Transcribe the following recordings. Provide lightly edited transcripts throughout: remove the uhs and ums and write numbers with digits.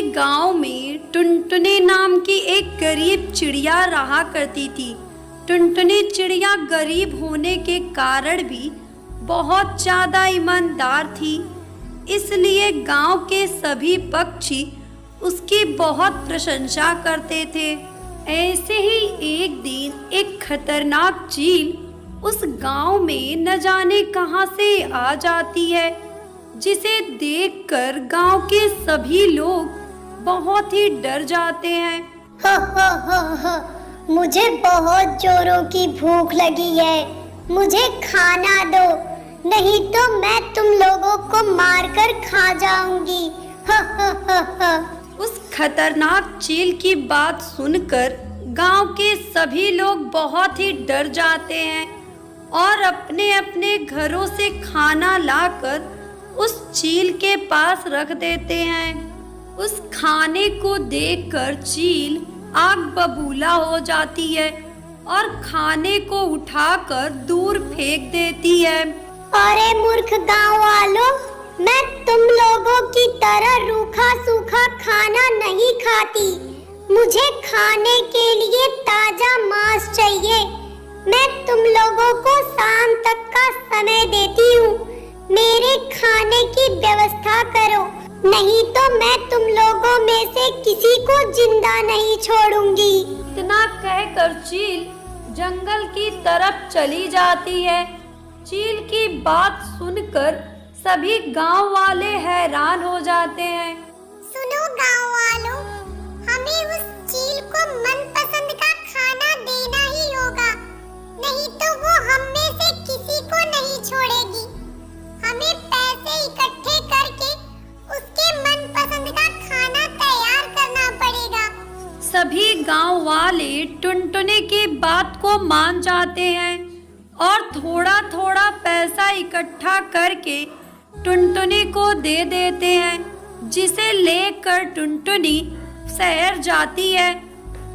के गांव में टुनटुनी नाम की एक गरीब चिड़िया रहा करती थी। टुनटुनी चिड़िया गरीब होने के कारण भी बहुत ज़्यादा ईमानदार थी, इसलिए गांव के सभी पक्षी उसकी बहुत प्रशंसा करते थे। ऐसे ही एक दिन एक खतरनाक चील उस गांव में न जाने कहां से आ जाती है, जिसे देखकर गांव के सभी लोग बहुत ही डर जाते हैं। हो, मुझे बहुत जोरों की भूख लगी है, मुझे खाना दो, नहीं तो मैं तुम लोगों को मारकर खा जाऊंगी। उस खतरनाक चील की बात सुनकर गांव के सभी लोग बहुत ही डर जाते हैं और अपने अपने घरों से खाना लाकर उस चील के पास रख देते हैं। उस खाने को देखकर चील आग बबूला हो जाती है और खाने को उठाकर दूर फेंक देती है। अरे मूर्ख गांव वालों, मैं तुम लोगों की तरह रूखा सूखा खाना नहीं खाती। मुझे खाने के लिए ताजा मांस चाहिए। मैं तुम लोगों को शाम तक का समय देती हूँ, मेरे खाने की व्यवस्था करो, नहीं तो मैं तुम लोगों में से किसी को जिंदा नहीं छोड़ूंगी। इतना कहकर चील जंगल की तरफ चली जाती है। चील की बात सुनकर सभी गांव वाले हैरान हो जाते हैं। सुनो गांव वालों, हमें उस चील को मनपसंद का खाना देना ही होगा, नहीं तो वो हम में से किसी को नहीं छोड़ेगी। हमें पैसे इकट्ठे करके उसके मनपसंद का खाना तैयार करना पड़ेगा। सभी गांव वाले टुनटुनी की बात को मान जाते हैं और थोड़ा थोड़ा पैसा इकट्ठा करके टुनटुनी को दे देते हैं, जिसे लेकर टुनटुनी शहर जाती है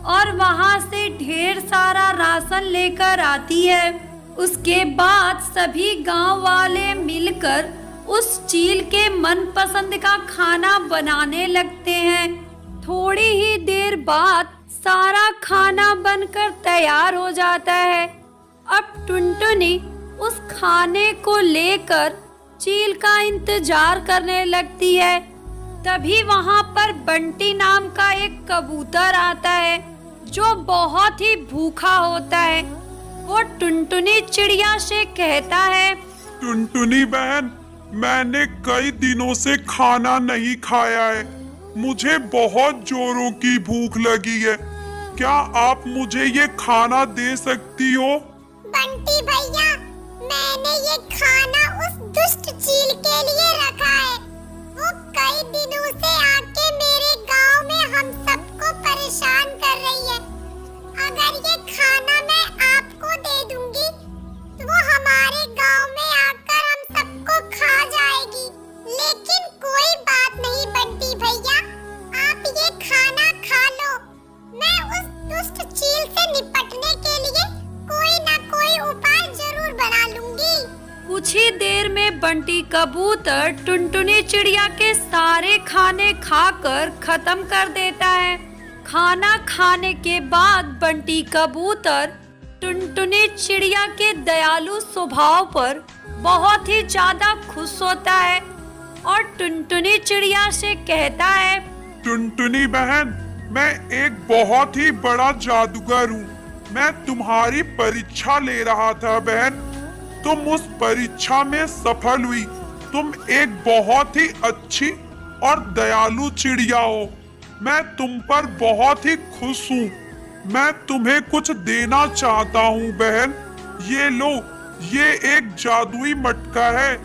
और वहां से ढेर सारा राशन लेकर आती है। उसके बाद सभी गांव वाले मिलकर उस चील के मनपसंद का खाना बनाने लगते हैं। थोड़ी ही देर बाद सारा खाना बनकर तैयार हो जाता है। अब टुनटुनी उस खाने को लेकर चील का इंतजार करने लगती है। तभी वहां पर बंटी नाम का एक कबूतर आता है, जो बहुत ही भूखा होता है। वो टुनटुनी चिड़िया से कहता है, टुनटुनी बहन, मैंने कई दिनों से खाना नहीं खाया है, मुझे बहुत जोरों की भूख लगी है, क्या आप मुझे ये खाना दे सकती हो? बंटी भैया, मैंने ये खाना उस दुष्ट चील के लिए रखा है। वो कई दिनों से आके मेरे गांव में हम सबको परेशान कर रही है। अगर ये खाना मैं आपको दे दूंगी तो वो हमारे गांव में आकर हम सबको खा जाएगी। लेकिन कोई बात नहीं बंटी भैया, आप ये खाना खा लो। मैं उस दुष्ट चील से निपटने के लिए कोई ना कोई उपाय जरूर बना लूंगी। कुछ ही देर में बंटी कबूतर टुनटुनी चिड़िया के सारे खाने खाकर खत्म कर देता है। खाना खाने के बाद बंटी कबूतर टुनटुनी चिड़िया के दयालु स्वभाव पर बहुत ही ज्यादा खुश होता है और टुनटुनी चिड़िया से कहता है, टुनटुनी बहन, मैं एक बहुत ही बड़ा जादूगर हूँ। मैं तुम्हारी परीक्षा ले रहा था बहन, तुम उस परीक्षा में सफल हुई। तुम एक बहुत ही अच्छी और दयालु चिड़िया हो। मैं तुम पर बहुत ही खुश हूँ। मैं तुम्हें कुछ देना चाहता हूँ बहन। ये लो, ये एक जादुई मटका है।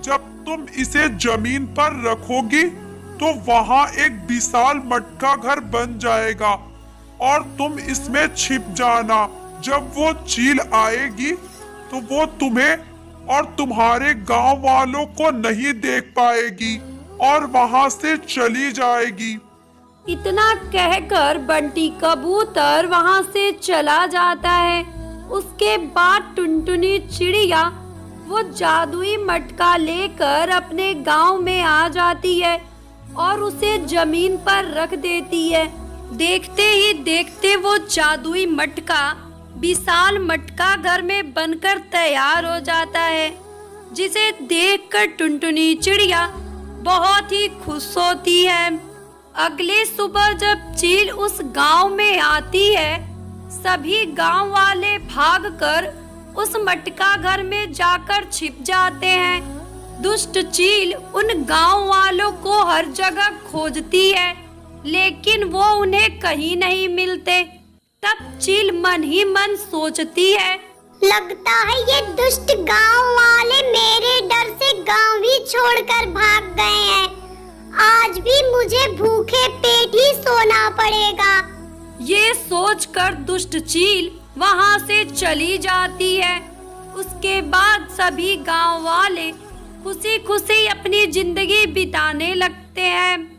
जब तुम इसे जमीन पर रखोगी तो वहाँ एक विशाल मटका घर बन जाएगा और तुम इसमें छिप जाना। जब वो चील आएगी तो वो तुम्हें और तुम्हारे गांव वालों को नहीं देख पाएगी और वहां से चली जाएगी। इतना कहकर बंटी कबूतर वहां से चला जाता है। उसके बाद टुनटुनी चिड़िया वो जादुई मटका लेकर अपने गांव में आ जाती है और उसे जमीन पर रख देती है। देखते ही देखते वो जादुई मटका विशाल मटका घर में बनकर तैयार हो जाता है, जिसे देखकर टुनटुनी चिड़िया बहुत ही खुश होती है। अगले सुबह जब चील उस गांव में आती है, सभी गांव वाले भागकर उस मटका घर में जाकर छिप जाते हैं। दुष्ट चील उन गांव वालों को हर जगह खोजती है, लेकिन वो उन्हें कहीं नहीं मिलते। तब चील मन ही मन सोचती है, लगता है ये दुष्ट गांव वाले मेरे डर से गांव ही छोड़कर भाग गए हैं। आज भी मुझे भूखे पेट ही सोना पड़ेगा। ये सोचकर दुष्ट चील वहां से चली जाती है। उसके बाद सभी गांव वाले खुशी खुशी अपनी जिंदगी बिताने लगते हैं।